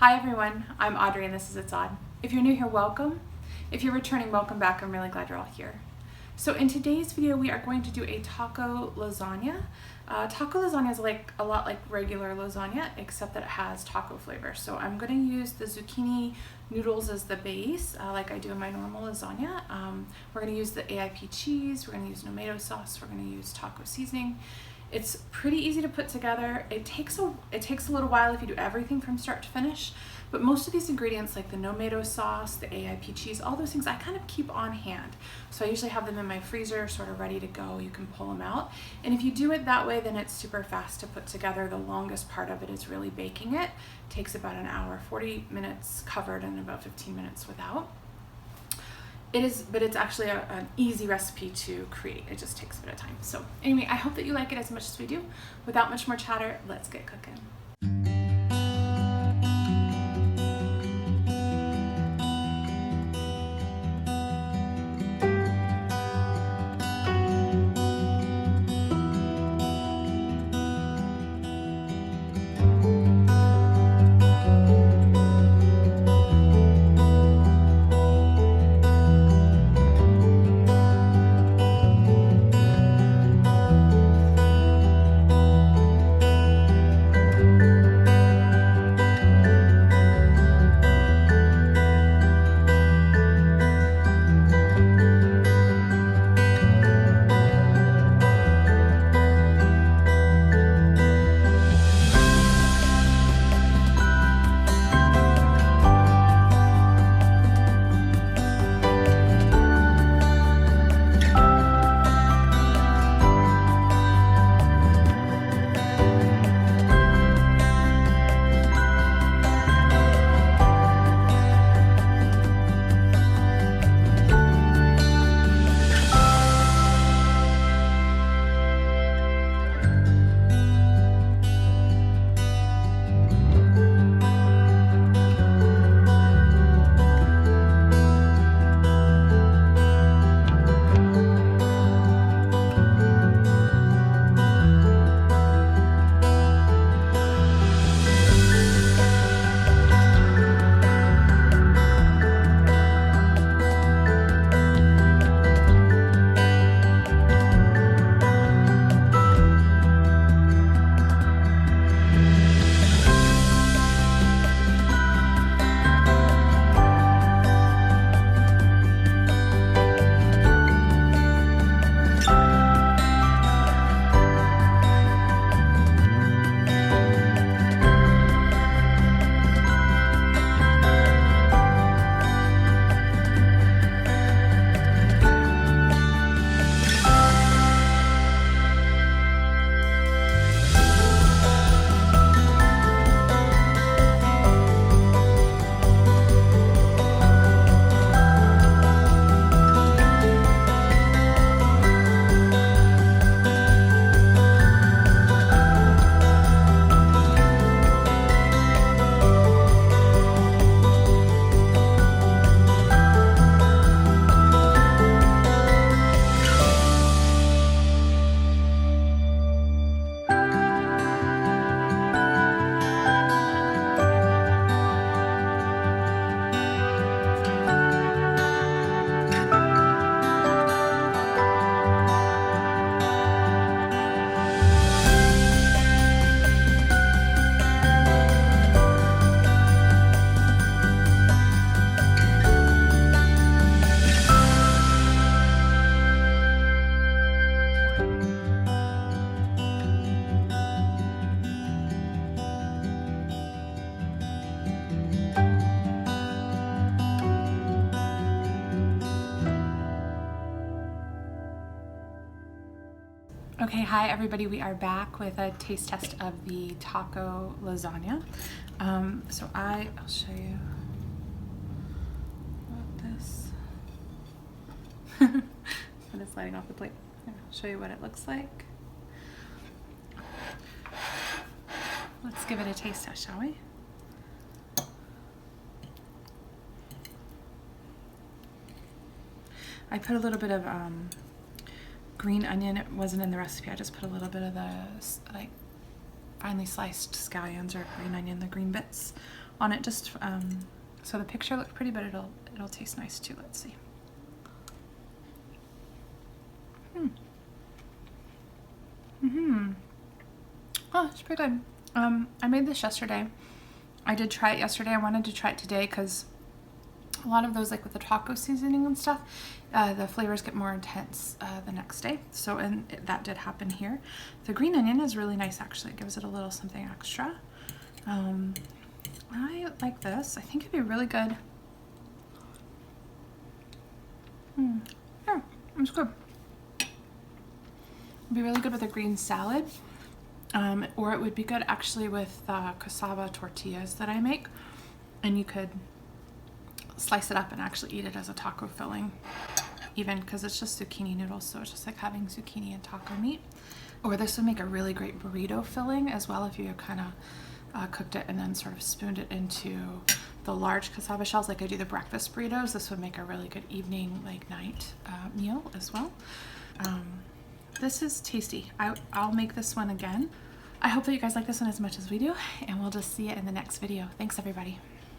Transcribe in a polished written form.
Hi everyone, I'm Audrey and this is It's Odd. If you're new here, welcome. If you're returning, welcome back. I'm really glad you're all here. So in today's video, we are going to do a taco lasagna. Taco lasagna is a lot like regular lasagna, except that it has taco flavor. So I'm going to use the zucchini noodles as the base, like I do in my normal lasagna. We're going to use the AIP cheese, we're going to use tomato sauce, we're going to use taco seasoning. It's pretty easy to put together. It takes a little while if you do everything from start to finish, but most of these ingredients like the tomato sauce, the AIP cheese, all those things I kind of keep on hand. So I usually have them in my freezer sort of ready to go. You can pull them out. And if you do it that way, then it's super fast to put together. The longest part of it is really baking it. It takes about an hour, 40 minutes covered and about 15 minutes without. But it's actually an easy recipe to create. It just takes a bit of time. So anyway, I hope that you like it as much as we do. Without much more chatter, let's get cooking. Okay, hi everybody. We are back with a taste test of the taco lasagna. So I'll show you what this, when it's sliding off the plate. I'll show you what it looks like. Let's give it a taste test, shall we? I put a little bit of green onion. It wasn't in the recipe. I just put a little bit of the finely sliced scallions or green onion, the green bits, on it, just so the picture looked pretty, but it'll taste nice too. Let's see. Oh, it's pretty good. I made this yesterday. I did try it yesterday. I wanted to try it today because a lot of those, like with the taco seasoning and stuff, the flavors get more intense the next day. So, and that did happen here. The green onion is really nice, actually. It gives it a little something extra. I like this. I think it'd be really good. Yeah, it's good. It'd be really good with a green salad. Or it would be good actually with cassava tortillas that I make. And you could slice it up and actually eat it as a taco filling, even because it's just zucchini noodles, so it's just like having zucchini and taco meat. Or this would make a really great burrito filling as well if you kind of cooked it and then sort of spooned it into the large cassava shells like I do the breakfast burritos. This would make a really good evening, like night meal as well. This is tasty. I'll make this one again. I hope that you guys like this one as much as we do, and we'll just see it in the next video. Thanks, everybody.